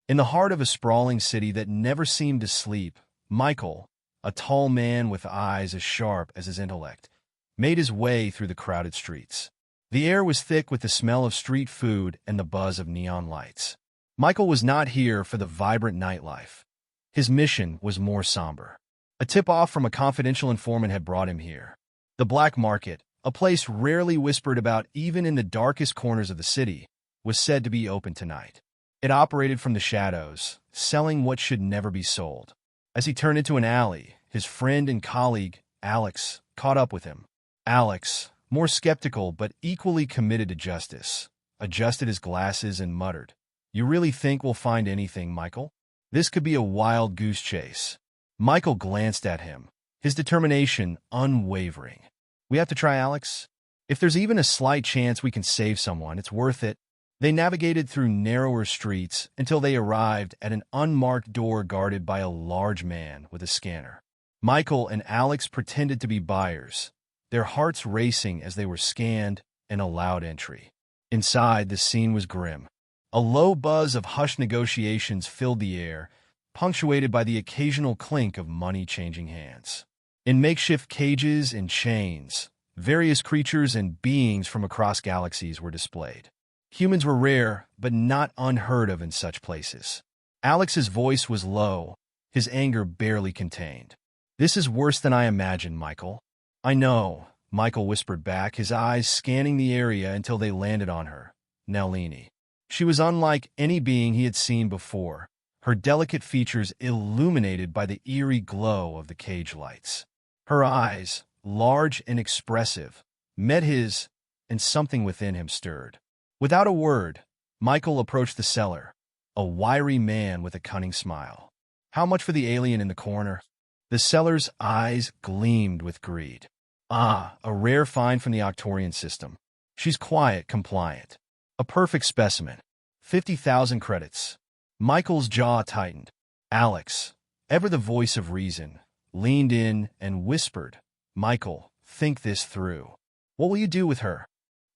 In the heart of a sprawling city that never seemed to sleep, Michael, a tall man with eyes as sharp as his intellect, made his way through the crowded streets. The air was thick with the smell of street food and the buzz of neon lights. Michael was not here for the vibrant nightlife. His mission was more somber. A tip-off from a confidential informant had brought him here. The black market, a place rarely whispered about even in the darkest corners of the city, was said to be open tonight. It operated from the shadows, selling what should never be sold. As he turned into an alley, his friend and colleague, Alex, caught up with him. Alex, more skeptical but equally committed to justice, adjusted his glasses and muttered, "You really think we'll find anything, Michael? This could be a wild goose chase." Michael glanced at him, his determination unwavering. "We have to try, Alex. If there's even a slight chance we can save someone, it's worth it." They navigated through narrower streets until they arrived at an unmarked door guarded by a large man with a scanner. Michael and Alex pretended to be buyers, their hearts racing as they were scanned and allowed entry. Inside, the scene was grim. A low buzz of hushed negotiations filled the air, punctuated by the occasional clink of money changing hands. In makeshift cages and chains, various creatures and beings from across galaxies were displayed. Humans were rare, but not unheard of in such places. Alex's voice was low, his anger barely contained. "This is worse than I imagined, Michael." "I know," Michael whispered back, his eyes scanning the area until they landed on her, Nalini. She was unlike any being he had seen before, her delicate features illuminated by the eerie glow of the cage lights. Her eyes, large and expressive, met his, and something within him stirred. Without a word, Michael approached the seller, a wiry man with a cunning smile. "How much for the alien in the corner?" The seller's eyes gleamed with greed. "Ah, a rare find from the Octorian system. She's quiet, compliant. A perfect specimen. 50,000 credits." Michael's jaw tightened. Alex, ever the voice of reason, leaned in and whispered, "Michael, think this through. What will you do with her?"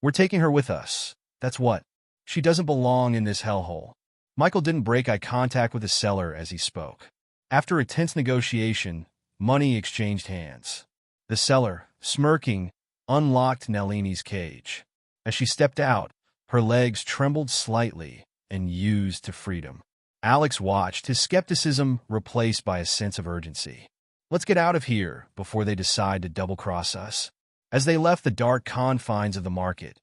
"We're taking her with us. That's what. She doesn't belong in this hellhole." Michael didn't break eye contact with the seller as he spoke. After a tense negotiation, money exchanged hands. The seller, smirking, unlocked Nalini's cage. As she stepped out, her legs trembled slightly and used to freedom. Alex watched, his skepticism replaced by a sense of urgency. "Let's get out of here before they decide to double-cross us." As they left the dark confines of the market,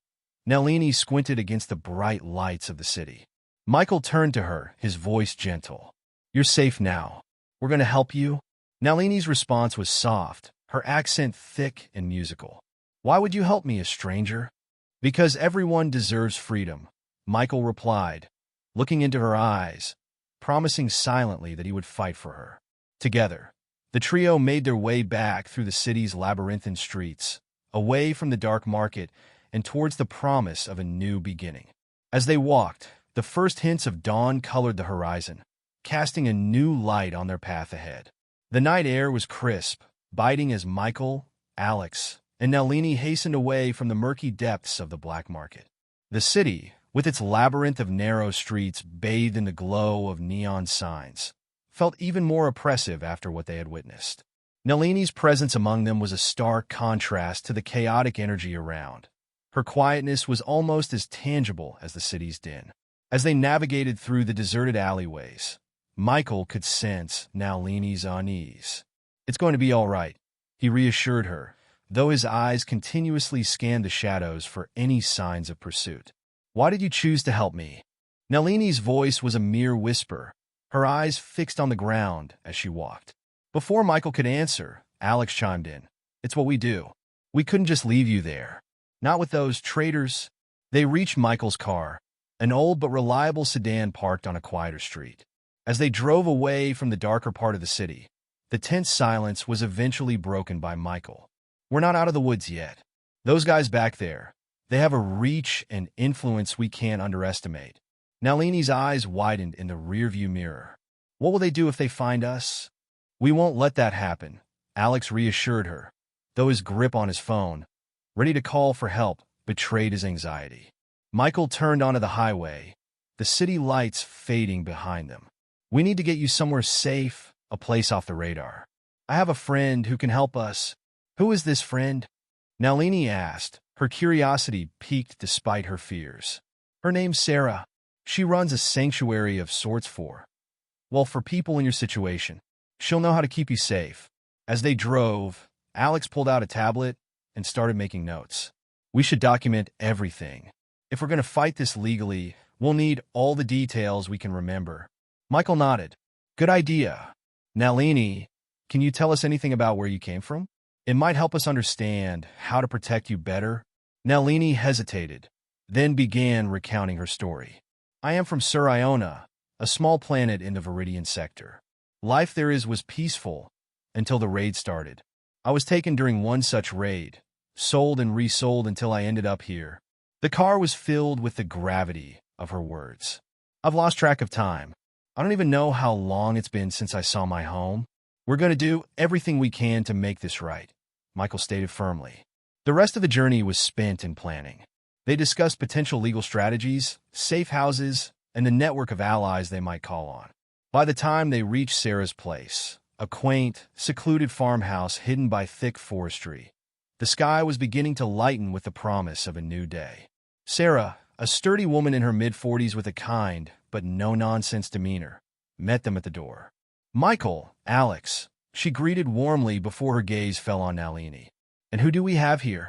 Nalini squinted against the bright lights of the city. Michael turned to her, his voice gentle. "You're safe now. We're going to help you." Nalini's response was soft, her accent thick and musical. "Why would you help me, a stranger?" "Because everyone deserves freedom," Michael replied, looking into her eyes, promising silently that he would fight for her. Together, the trio made their way back through the city's labyrinthine streets, away from the dark market and towards the promise of a new beginning. As they walked, the first hints of dawn colored the horizon, casting a new light on their path ahead. The night air was crisp, biting as Michael, Alex, and Nalini hastened away from the murky depths of the black market. The city, with its labyrinth of narrow streets bathed in the glow of neon signs, felt even more oppressive after what they had witnessed. Nalini's presence among them was a stark contrast to the chaotic energy around. Her quietness was almost as tangible as the city's din. As they navigated through the deserted alleyways, Michael could sense Nalini's unease. "It's going to be all right," he reassured her, though his eyes continuously scanned the shadows for any signs of pursuit. "Why did you choose to help me?" Nalini's voice was a mere whisper, her eyes fixed on the ground as she walked. Before Michael could answer, Alex chimed in. "It's what we do. We couldn't just leave you there. Not with those traitors." They reached Michael's car, an old but reliable sedan parked on a quieter street. As they drove away from the darker part of the city, the tense silence was eventually broken by Michael. "We're not out of the woods yet. Those guys back there, they have a reach and influence we can't underestimate." Nalini's eyes widened in the rearview mirror. "What will they do if they find us?" "We won't let that happen," Alex reassured her, though his grip on his phone, ready to call for help, betrayed his anxiety. Michael turned onto the highway, the city lights fading behind them. We need to get you somewhere safe, a place off the radar. I have a friend who can help us. Who is this friend? Nalini asked, her curiosity piqued despite her fears. Her name's Sarah. She runs a sanctuary of sorts for people in your situation. She'll know how to keep you safe. As they drove, Alex pulled out a tablet and started making notes. We should document everything. If we're going to fight this legally, we'll need all the details we can remember. Michael nodded. Good idea. Nalini, can you tell us anything about where you came from? It might help us understand how to protect you better. Nalini hesitated, then began recounting her story. I am from Sur Iona, a small planet in the Viridian sector. Life there was peaceful until the raid started. I was taken during one such raid, sold and resold until I ended up here. The car was filled with the gravity of her words. I've lost track of time. I don't even know how long it's been since I saw my home. We're going to do everything we can to make this right, Michael stated firmly. The rest of the journey was spent in planning. They discussed potential legal strategies, safe houses, and the network of allies they might call on. By the time they reached Sarah's place, a quaint, secluded farmhouse hidden by thick forestry, the sky was beginning to lighten with the promise of a new day. Sarah, a sturdy woman in her mid-40s with a kind but no-nonsense demeanor, met them at the door. Michael, Alex, she greeted warmly before her gaze fell on Nalini. And who do we have here?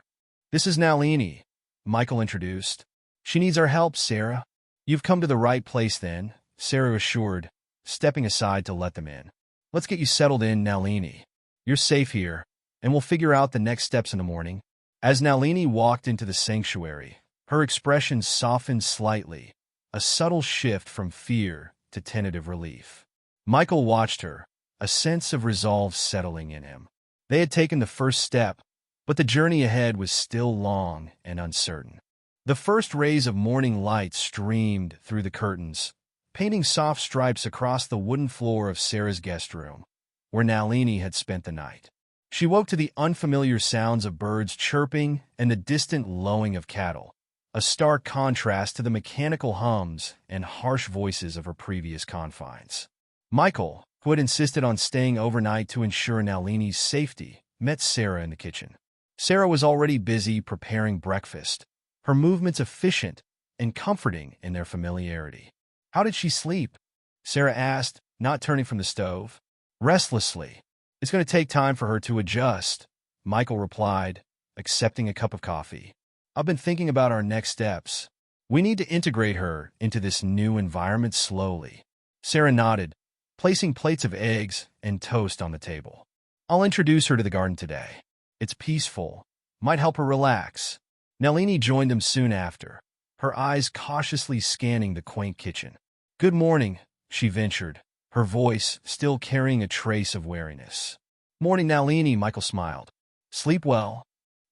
This is Nalini, Michael introduced. She needs our help, Sarah. You've come to the right place then, Sarah assured, stepping aside to let them in. Let's get you settled in, Nalini. You're safe here, and we'll figure out the next steps in the morning. As Nalini walked into the sanctuary, her expression softened slightly, a subtle shift from fear to tentative relief. Michael watched her, a sense of resolve settling in him. They had taken the first step, but the journey ahead was still long and uncertain. The first rays of morning light streamed through the curtains, painting soft stripes across the wooden floor of Sarah's guest room, where Nalini had spent the night. She woke to the unfamiliar sounds of birds chirping and the distant lowing of cattle, a stark contrast to the mechanical hums and harsh voices of her previous confines. Michael, who had insisted on staying overnight to ensure Nalini's safety, met Sarah in the kitchen. Sarah was already busy preparing breakfast, her movements efficient and comforting in their familiarity. How did she sleep? Sarah asked, not turning from the stove. Restlessly. It's going to take time for her to adjust, Michael replied, accepting a cup of coffee. I've been thinking about our next steps. We need to integrate her into this new environment slowly. Sarah nodded, placing plates of eggs and toast on the table. I'll introduce her to the garden today. It's peaceful, might help her relax. Nalini joined them soon after, her eyes cautiously scanning the quaint kitchen. Good morning, she ventured, her voice still carrying a trace of wariness. Morning, Nalini, Michael smiled. Sleep well.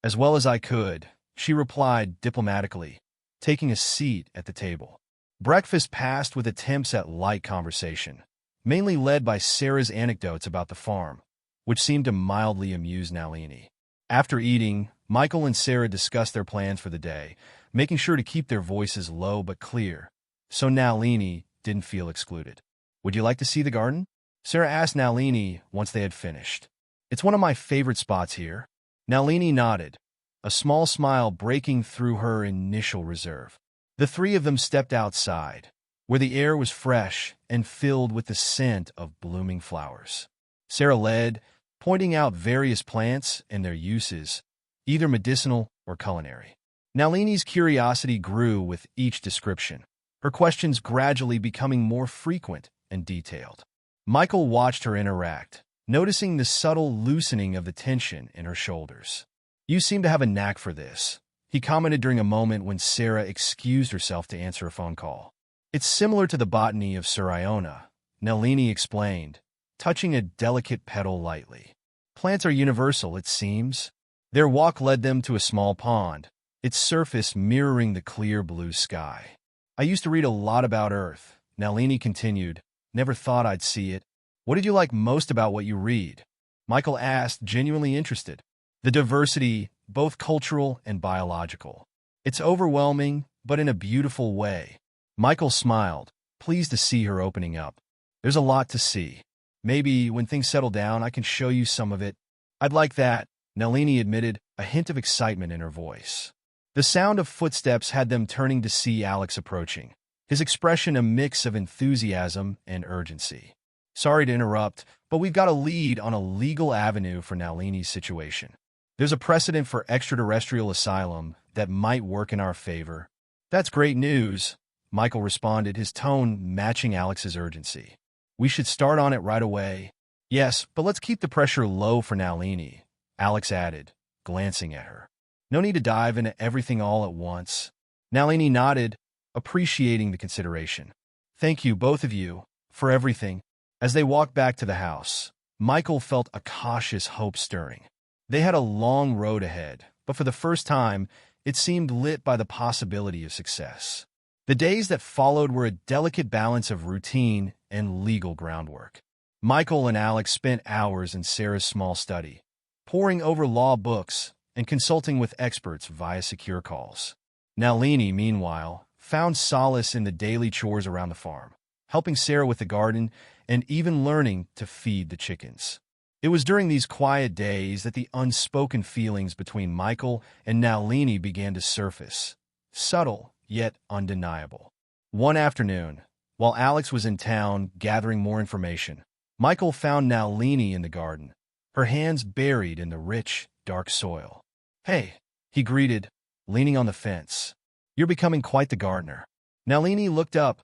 As well as I could, she replied diplomatically, taking a seat at the table. Breakfast passed with attempts at light conversation, mainly led by Sarah's anecdotes about the farm, which seemed to mildly amuse Nalini. After eating, Michael and Sarah discussed their plans for the day, making sure to keep their voices low but clear, so Nalini didn't feel excluded. Would you like to see the garden? Sarah asked Nalini once they had finished. It's one of my favorite spots here. Nalini nodded, a small smile breaking through her initial reserve. The three of them stepped outside, where the air was fresh and filled with the scent of blooming flowers. Sarah led, pointing out various plants and their uses, either medicinal or culinary. Nalini's curiosity grew with each description, her questions gradually becoming more frequent and detailed. Michael watched her interact, noticing the subtle loosening of the tension in her shoulders. You seem to have a knack for this, he commented during a moment when Sarah excused herself to answer a phone call. It's similar to the botany of Sur Iona, Nalini explained, touching a delicate petal lightly. Plants are universal, it seems. Their walk led them to a small pond, its surface mirroring the clear blue sky. I used to read a lot about Earth, Nalini continued. Never thought I'd see it. What did you like most about what you read? Michael asked, genuinely interested. The diversity, both cultural and biological. It's overwhelming, but in a beautiful way. Michael smiled, pleased to see her opening up. There's a lot to see. Maybe when things settle down, I can show you some of it. I'd like that, Nalini admitted, a hint of excitement in her voice. The sound of footsteps had them turning to see Alex approaching, his expression a mix of enthusiasm and urgency. Sorry to interrupt, but we've got a lead on a legal avenue for Nalini's situation. There's a precedent for extraterrestrial asylum that might work in our favor. That's great news, Michael responded, his tone matching Alex's urgency. We should start on it right away. Yes, but let's keep the pressure low for Nalini, Alex added, glancing at her. No need to dive into everything all at once. Nalini nodded, appreciating the consideration. Thank you, both of you, for everything. As they walked back to the house, Michael felt a cautious hope stirring. They had a long road ahead, but for the first time, it seemed lit by the possibility of success. The days that followed were a delicate balance of routine and legal groundwork. Michael and Alex spent hours in Sarah's small study, poring over law books and consulting with experts via secure calls. Nalini, meanwhile, found solace in the daily chores around the farm, helping Sarah with the garden and even learning to feed the chickens. It was during these quiet days that the unspoken feelings between Michael and Nalini began to surface, subtle yet undeniable. One afternoon, while Alex was in town gathering more information, Michael found Nalini in the garden, her hands buried in the rich, dark soil. Hey, he greeted, leaning on the fence. You're becoming quite the gardener. Nalini looked up,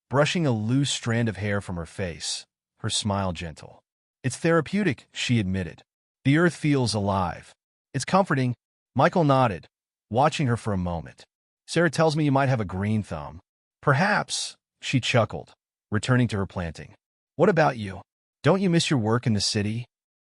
brushing a loose strand of hair from her face, her smile gentle. It's therapeutic, she admitted. The earth feels alive. It's comforting. Michael nodded, watching her for a moment. Sarah tells me you might have a green thumb. Perhaps, she chuckled, returning to her planting. What about you? Don't you miss your work in the city?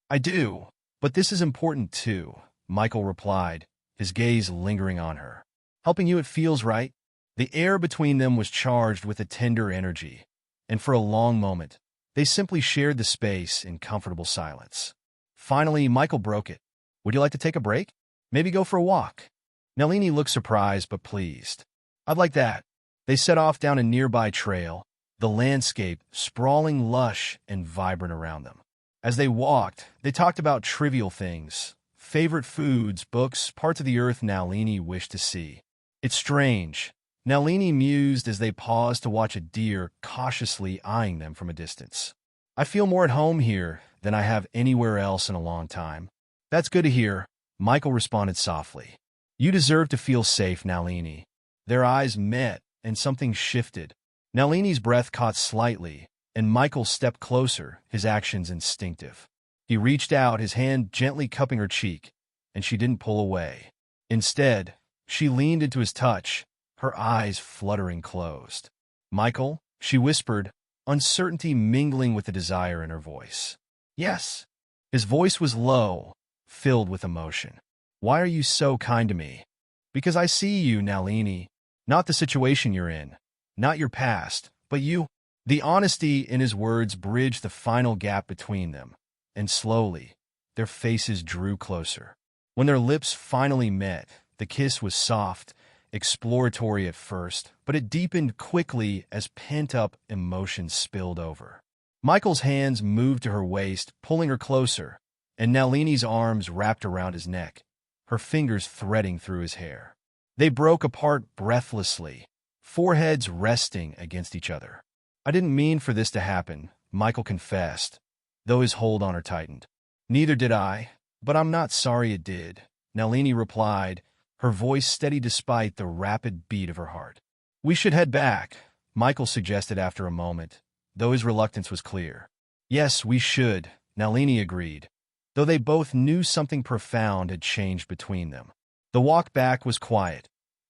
I do, but this is important too, Michael replied, his gaze lingering on her. Helping you, it feels right. The air between them was charged with a tender energy, and for a long moment, they simply shared the space in comfortable silence. Finally, Michael broke it. Would you like to take a break? Maybe go for a walk? Nalini looked surprised but pleased. I'd like that. They set off down a nearby trail, the landscape sprawling lush and vibrant around them. As they walked, they talked about trivial things, favorite foods, books, parts of the earth Nalini wished to see. It's strange, Nalini mused as they paused to watch a deer cautiously eyeing them from a distance. I feel more at home here than I have anywhere else in a long time. That's good to hear, Michael responded softly. You deserve to feel safe, Nalini. Their eyes met, and something shifted. Nalini's breath caught slightly, and Michael stepped closer, his actions instinctive. He reached out, his hand gently cupping her cheek, and she didn't pull away. Instead, she leaned into his touch, her eyes fluttering closed. Michael, she whispered, uncertainty mingling with the desire in her voice. Yes. His voice was low, filled with emotion. Why are you so kind to me? Because I see you, Nalini. Not the situation you're in, not your past, but you. The honesty in his words bridged the final gap between them, and slowly, their faces drew closer. When their lips finally met, the kiss was soft, exploratory at first, but it deepened quickly as pent-up emotions spilled over. Michael's hands moved to her waist, pulling her closer, and Nalini's arms wrapped around his neck, her fingers threading through his hair. They broke apart breathlessly, foreheads resting against each other. I didn't mean for this to happen, Michael confessed, though his hold on her tightened. Neither did I, but I'm not sorry it did, Nalini replied, her voice steady despite the rapid beat of her heart. We should head back, Michael suggested after a moment, though his reluctance was clear. Yes, we should, Nalini agreed, though they both knew something profound had changed between them. The walk back was quiet,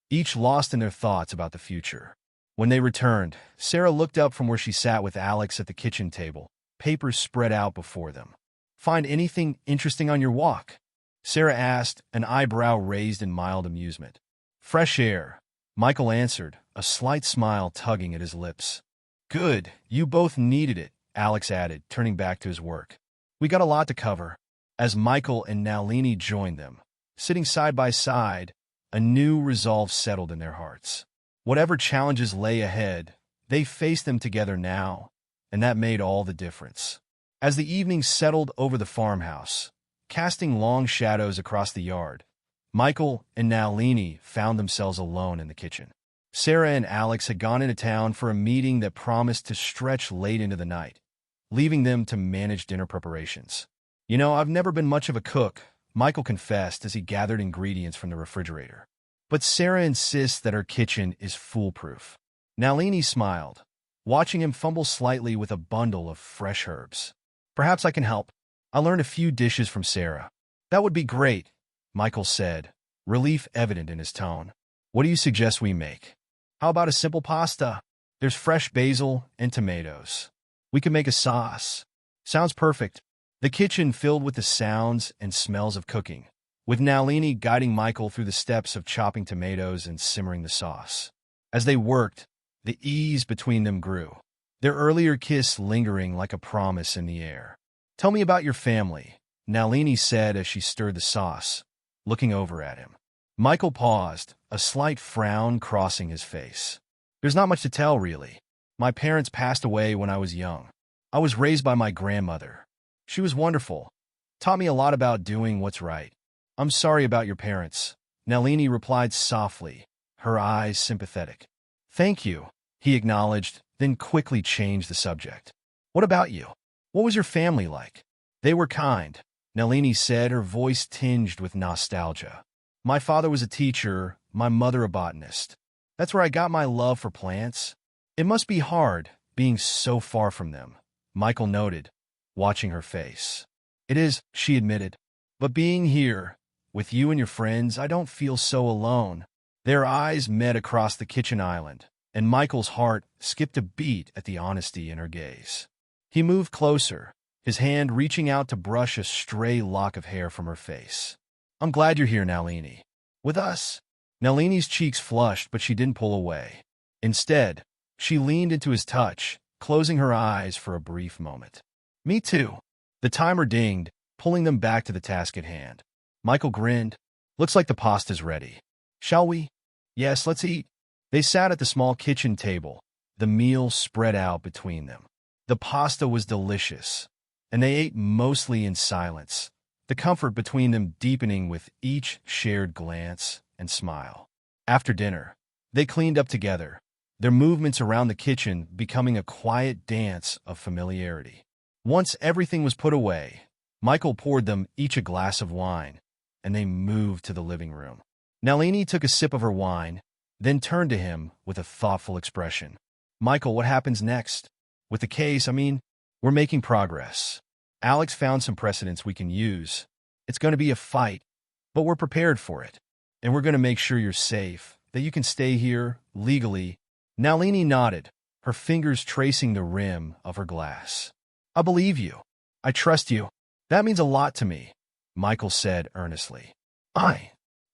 each lost in their thoughts about the future. When they returned, Sarah looked up from where she sat with Alex at the kitchen table, papers spread out before them. Find anything interesting on your walk? Sarah asked, an eyebrow raised in mild amusement. Fresh air, Michael answered, a slight smile tugging at his lips. Good, you both needed it, Alex added, turning back to his work. We got a lot to cover. As Michael and Nalini joined them, sitting side by side, a new resolve settled in their hearts. Whatever challenges lay ahead, they faced them together now, and that made all the difference. As the evening settled over the farmhouse, casting long shadows across the yard, Michael and Nalini found themselves alone in the kitchen. Sarah and Alex had gone into town for a meeting that promised to stretch late into the night, leaving them to manage dinner preparations. "You know, I've never been much of a cook," Michael confessed as he gathered ingredients from the refrigerator. "But Sarah insists that her kitchen is foolproof." Nalini smiled, watching him fumble slightly with a bundle of fresh herbs. "Perhaps I can help. I learned a few dishes from Sarah." "That would be great," Michael said, relief evident in his tone. "What do you suggest we make?" "How about a simple pasta? There's fresh basil and tomatoes. We can make a sauce." "Sounds perfect." The kitchen filled with the sounds and smells of cooking, with Nalini guiding Michael through the steps of chopping tomatoes and simmering the sauce. As they worked, the ease between them grew, their earlier kiss lingering like a promise in the air. "Tell me about your family," Nalini said as she stirred the sauce, looking over at him. Michael paused, a slight frown crossing his face. "There's not much to tell, really. My parents passed away when I was young. I was raised by my grandmother. She was wonderful, taught me a lot about doing what's right." "I'm sorry about your parents," Nalini replied softly, her eyes sympathetic. "Thank you," he acknowledged, then quickly changed the subject. "What about you? What was your family like?" "They were kind," Nalini said, her voice tinged with nostalgia. "My father was a teacher, my mother a botanist. That's where I got my love for plants. It must be hard, being so far from them," Michael noted, watching her face. "It is," she admitted. "But being here, with you and your friends, I don't feel so alone." Their eyes met across the kitchen island, and Michael's heart skipped a beat at the honesty in her gaze. He moved closer, his hand reaching out to brush a stray lock of hair from her face. "I'm glad you're here, Nalini." "With us?" Nalini's cheeks flushed, but she didn't pull away. Instead, she leaned into his touch, closing her eyes for a brief moment. "Me too." The timer dinged, pulling them back to the task at hand. Michael grinned. "Looks like the pasta's ready. Shall we?" "Yes, let's eat." They sat at the small kitchen table, the meal spread out between them. The pasta was delicious, and they ate mostly in silence, the comfort between them deepening with each shared glance and smile. After dinner, they cleaned up together, their movements around the kitchen becoming a quiet dance of familiarity. Once everything was put away, Michael poured them each a glass of wine, and they moved to the living room. Nalini took a sip of her wine, then turned to him with a thoughtful expression. "Michael, what happens next? With the case, we're making progress. Alex found some precedents we can use. It's going to be a fight, but we're prepared for it. And we're going to make sure you're safe, that you can stay here, legally." Nalini nodded, her fingers tracing the rim of her glass. "I believe you. I trust you. That means a lot to me," Michael said earnestly.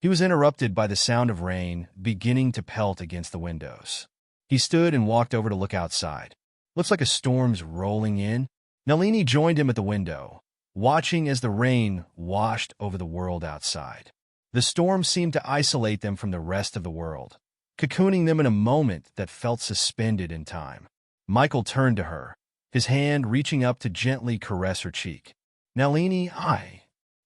He was interrupted by the sound of rain beginning to pelt against the windows. He stood and walked over to look outside. "Looks like a storm's rolling in." Nalini joined him at the window, watching as the rain washed over the world outside. The storm seemed to isolate them from the rest of the world, cocooning them in a moment that felt suspended in time. Michael turned to her, his hand reaching up to gently caress her cheek. "Nalini,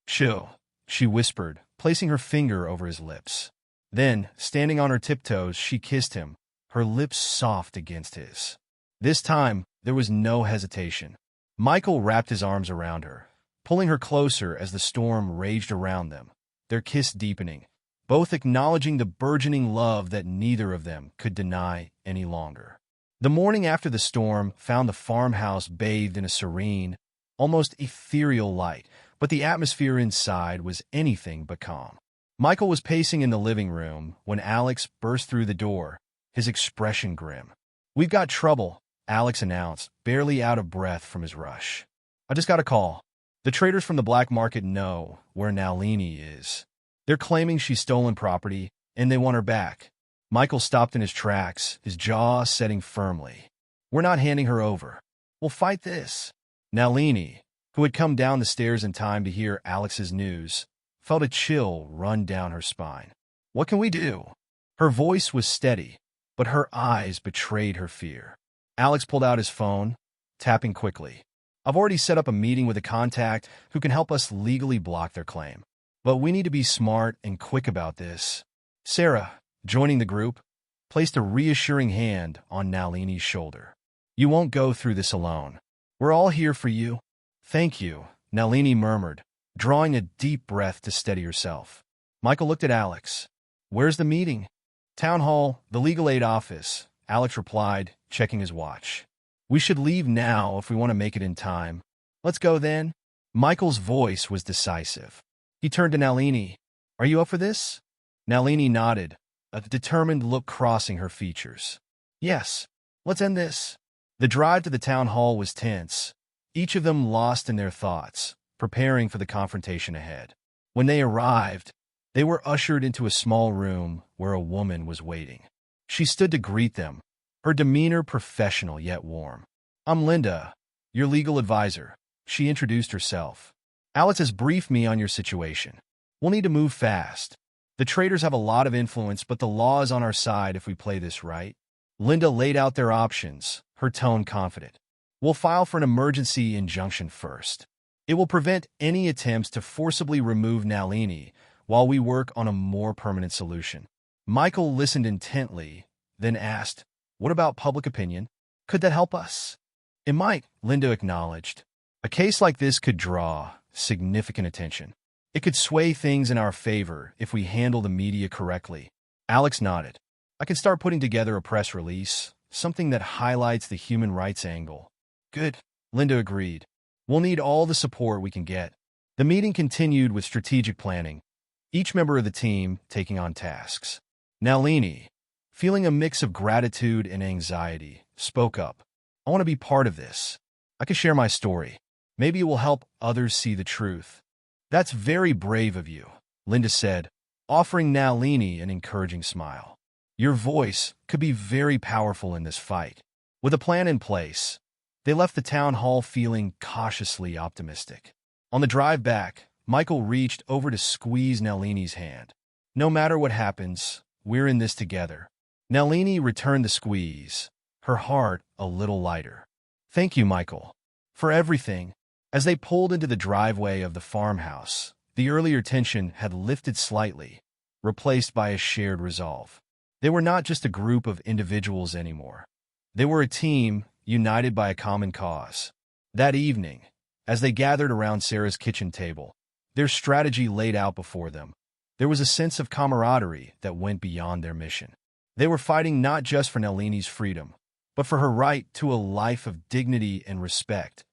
chill," she whispered, placing her finger over his lips. Then, standing on her tiptoes, she kissed him, her lips soft against his. This time, there was no hesitation. Michael wrapped his arms around her, pulling her closer as the storm raged around them, their kiss deepening, both acknowledging the burgeoning love that neither of them could deny any longer. The morning after the storm found the farmhouse bathed in a serene, almost ethereal light, but the atmosphere inside was anything but calm. Michael was pacing in the living room when Alex burst through the door, his expression grim. "We've got trouble," Alex announced, barely out of breath from his rush. "I just got a call. The traders from the black market know where Nalini is. They're claiming she's stolen property, and they want her back." Michael stopped in his tracks, his jaw setting firmly. "We're not handing her over. We'll fight this." Nalini, who had come down the stairs in time to hear Alex's news, felt a chill run down her spine. "What can we do?" Her voice was steady, but her eyes betrayed her fear. Alex pulled out his phone, tapping quickly. I've already set up a meeting with a contact who can help us legally block their claim. But we need to be smart and quick about this. Sarah, joining the group, placed a reassuring hand on Nalini's shoulder. You won't go through this alone. We're all here for you. Thank you, Nalini murmured, drawing a deep breath to steady herself. Michael looked at Alex. Where's the meeting? Town hall, the legal aid office, Alex replied, checking his watch. We should leave now if we want to make it in time. Let's go then. Michael's voice was decisive. He turned to Nalini. Are you up for this? Nalini nodded, a determined look crossing her features. Yes, let's end this. The drive to the town hall was tense, each of them lost in their thoughts, preparing for the confrontation ahead. When they arrived, they were ushered into a small room where a woman was waiting. She stood to greet them, her demeanor professional yet warm. I'm Linda, your legal advisor, she introduced herself. Alex has briefed me on your situation. We'll need to move fast. The traders have a lot of influence, but the law is on our side if we play this right. Linda laid out their options, her tone confident. We'll file for an emergency injunction first. It will prevent any attempts to forcibly remove Nalini while we work on a more permanent solution. Michael listened intently, then asked, what about public opinion? Could that help us? It might, Linda acknowledged. A case like this could draw significant attention. It could sway things in our favor if we handle the media correctly. Alex nodded. I can start putting together a press release, something that highlights the human rights angle. Good, Linda agreed. We'll need all the support we can get. The meeting continued with strategic planning, each member of the team taking on tasks. Nalini, feeling a mix of gratitude and anxiety, spoke up. I want to be part of this. I can share my story. Maybe it will help others see the truth. That's very brave of you, Linda said, offering Nalini an encouraging smile. Your voice could be very powerful in this fight. With a plan in place, they left the town hall feeling cautiously optimistic. On the drive back, Michael reached over to squeeze Nalini's hand. No matter what happens, we're in this together. Nalini returned the squeeze, her heart a little lighter. Thank you, Michael, for everything. As they pulled into the driveway of the farmhouse, the earlier tension had lifted slightly, replaced by a shared resolve. They were not just a group of individuals anymore. They were a team united by a common cause. That evening, as they gathered around Sarah's kitchen table, their strategy laid out before them, there was a sense of camaraderie that went beyond their mission. They were fighting not just for Nalini's freedom, but for her right to a life of dignity and respect,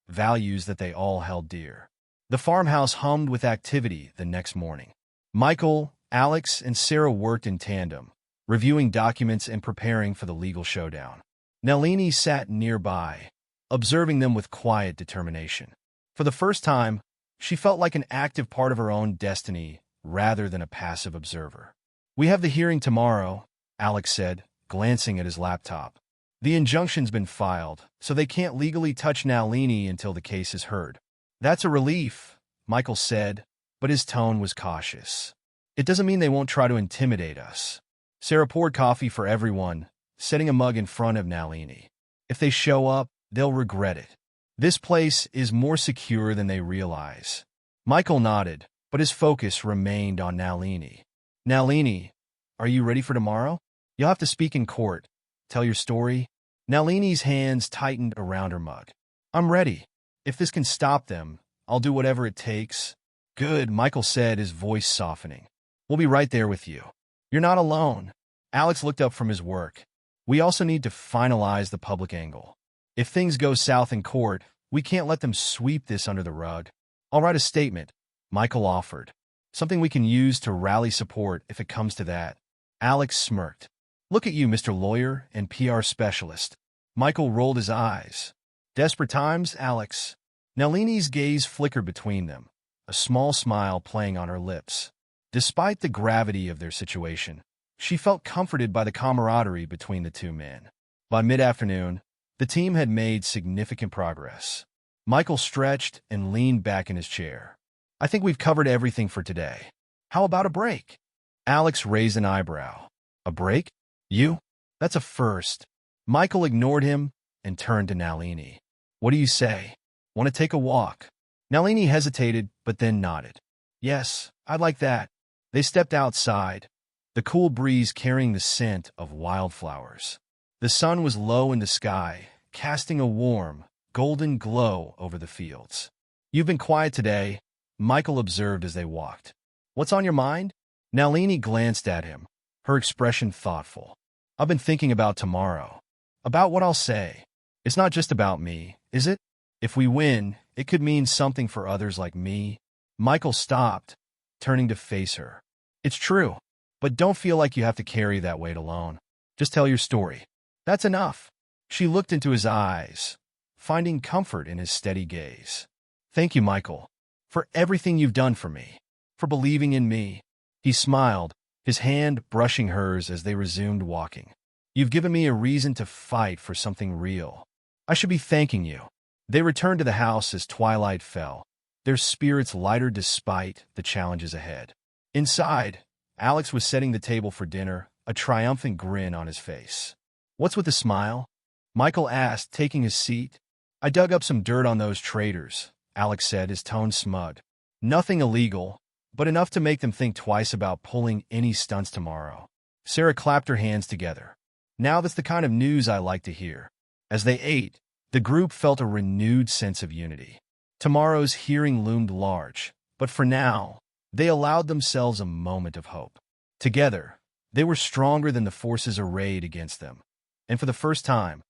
values that they all held dear. The farmhouse hummed with activity the next morning. Michael, Alex, and Sarah worked in tandem, reviewing documents and preparing for the legal showdown. Nalini sat nearby, observing them with quiet determination. For the first time, she felt like an active part of her own destiny rather than a passive observer. We have the hearing tomorrow, Alex said, glancing at his laptop. The injunction's been filed, so they can't legally touch Nalini until the case is heard. That's a relief, Michael said, but his tone was cautious. It doesn't mean they won't try to intimidate us. Sarah poured coffee for everyone, setting a mug in front of Nalini. If they show up, they'll regret it. This place is more secure than they realize. Michael nodded, but his focus remained on Nalini. Nalini, are you ready for tomorrow? You'll have to speak in court, tell your story. Nalini's hands tightened around her mug. I'm ready. If this can stop them, I'll do whatever it takes. Good, Michael said, his voice softening. We'll be right there with you. You're not alone. Alex looked up from his work. We also need to finalize the public angle. If things go south in court, we can't let them sweep this under the rug. I'll write a statement, Michael offered. Something we can use to rally support if it comes to that. Alex smirked. Look at you, Mr. Lawyer and PR specialist. Michael rolled his eyes. Desperate times, Alex. Nalini's gaze flickered between them, a small smile playing on her lips. Despite the gravity of their situation, she felt comforted by the camaraderie between the two men. By mid-afternoon, the team had made significant progress. Michael stretched and leaned back in his chair. I think we've covered everything for today. How about a break? Alex raised an eyebrow. A break? You? That's a first. Michael ignored him and turned to Nalini. What do you say? Want to take a walk? Nalini hesitated, but then nodded. Yes, I'd like that. They stepped outside, the cool breeze carrying the scent of wildflowers. The sun was low in the sky, casting a warm, golden glow over the fields. You've been quiet today, Michael observed as they walked. What's on your mind? Nalini glanced at him, her expression thoughtful. I've been thinking about tomorrow. About what I'll say. It's not just about me, is it? If we win, it could mean something for others like me. Michael stopped, turning to face her. It's true, but don't feel like you have to carry that weight alone. Just tell your story. That's enough. She looked into his eyes, finding comfort in his steady gaze. Thank you, Michael, for everything you've done for me, for believing in me. He smiled, his hand brushing hers as they resumed walking. You've given me a reason to fight for something real. I should be thanking you. They returned to the house as twilight fell, their spirits lighter despite the challenges ahead. Inside, Alex was setting the table for dinner, a triumphant grin on his face. What's with the smile? Michael asked, taking his seat. I dug up some dirt on those traitors, Alex said, his tone smug. Nothing illegal, but enough to make them think twice about pulling any stunts tomorrow. Sarah clapped her hands together. Now that's the kind of news I like to hear. As they ate, the group felt a renewed sense of unity. Tomorrow's hearing loomed large, but for now, they allowed themselves a moment of hope. Together, they were stronger than the forces arrayed against them. And for the first time,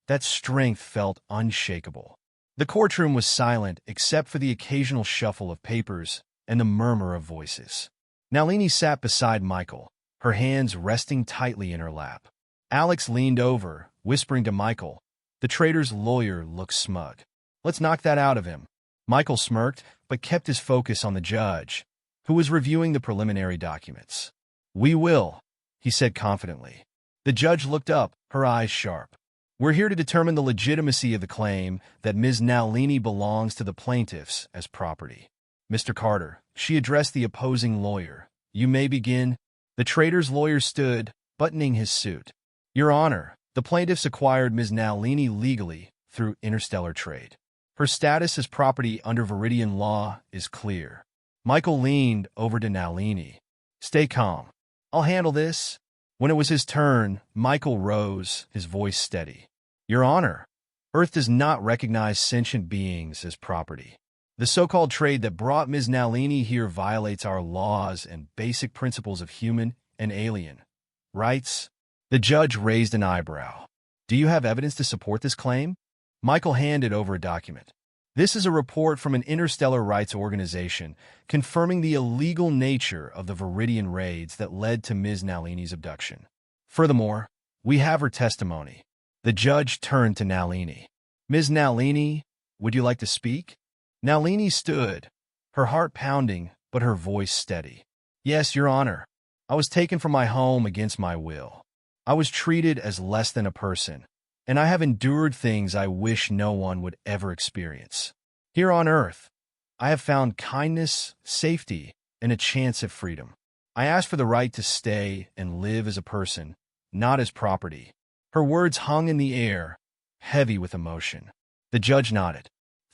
that strength felt unshakable. The courtroom was silent except for the occasional shuffle of papers and the murmur of voices. Nalini sat beside Michael, her hands resting tightly in her lap. Alex leaned over, whispering to Michael. The traitor's lawyer looked smug. Let's knock that out of him. Michael smirked, but kept his focus on the judge, who was reviewing the preliminary documents. We will, he said confidently. The judge looked up, her eyes sharp. We're here to determine the legitimacy of the claim that Ms. Nalini belongs to the plaintiffs as property. Mr. Carter, she addressed the opposing lawyer. You may begin. The traitor's lawyer stood, buttoning his suit. Your Honor, the plaintiffs acquired Ms. Nalini legally through interstellar trade. Her status as property under Viridian law is clear. Michael leaned over to Nalini. Stay calm. I'll handle this. When it was his turn, Michael rose, his voice steady. Your Honor, Earth does not recognize sentient beings as property. The so-called trade that brought Ms. Nalini here violates our laws and basic principles of human and alien rights. The judge raised an eyebrow. Do you have evidence to support this claim? Michael handed over a document. This is a report from an interstellar rights organization confirming the illegal nature of the Viridian raids that led to Ms. Nalini's abduction. Furthermore, we have her testimony. The judge turned to Nalini. Ms. Nalini, would you like to speak? Nalini stood, her heart pounding, but her voice steady. Yes, Your Honor. I was taken from my home against my will. I was treated as less than a person, and I have endured things I wish no one would ever experience. Here on Earth, I have found kindness, safety, and a chance at freedom. I ask for the right to stay and live as a person, not as property. Her words hung in the air, heavy with emotion. The judge nodded.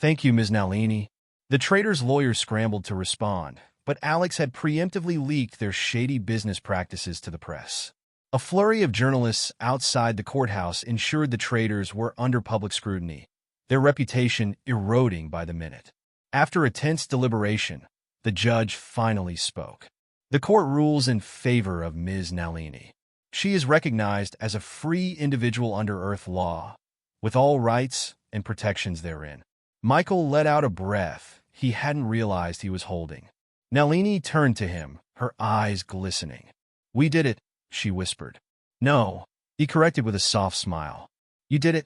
Thank you, Ms. Nalini. The traitor's lawyer scrambled to respond, but Alex had preemptively leaked their shady business practices to the press. A flurry of journalists outside the courthouse ensured the traitors were under public scrutiny, their reputation eroding by the minute. After a tense deliberation, the judge finally spoke. The court rules in favor of Ms. Nalini. She is recognized as a free individual under Earth law, with all rights and protections therein. Michael let out a breath he hadn't realized he was holding. Nalini turned to him, her eyes glistening. We did it, she whispered. No, he corrected with a soft smile. You did it.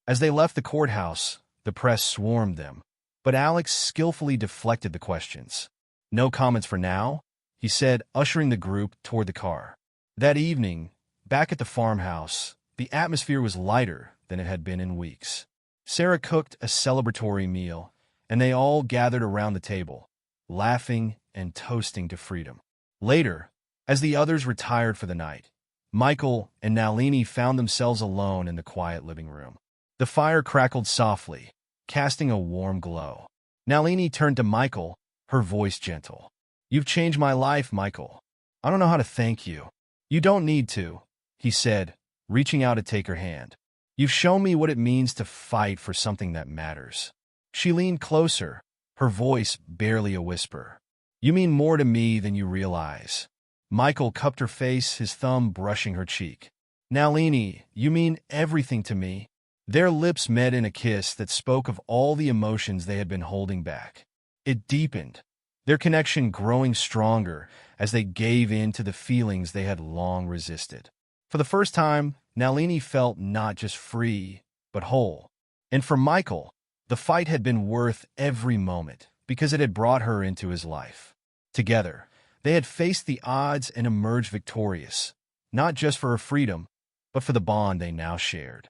As they left the courthouse, the press swarmed them, but Alex skillfully deflected the questions. No comments for now, he said, ushering the group toward the car. That evening, back at the farmhouse, the atmosphere was lighter than it had been in weeks. Sarah cooked a celebratory meal, and they all gathered around the table, laughing and toasting to freedom. Later, as the others retired for the night, Michael and Nalini found themselves alone in the quiet living room. The fire crackled softly, casting a warm glow. Nalini turned to Michael, her voice gentle. "You've changed my life, Michael. I don't know how to thank you." "You don't need to," he said, reaching out to take her hand. "You've shown me what it means to fight for something that matters." She leaned closer, her voice barely a whisper. "You mean more to me than you realize." Michael cupped her face, his thumb brushing her cheek. "Nalini, you mean everything to me." Their lips met in a kiss that spoke of all the emotions they had been holding back. It deepened, their connection growing stronger as they gave in to the feelings they had long resisted. For the first time, Nalini felt not just free, but whole. And for Michael, the fight had been worth every moment because it had brought her into his life. Together, they had faced the odds and emerged victorious, not just for her freedom, but for the bond they now shared.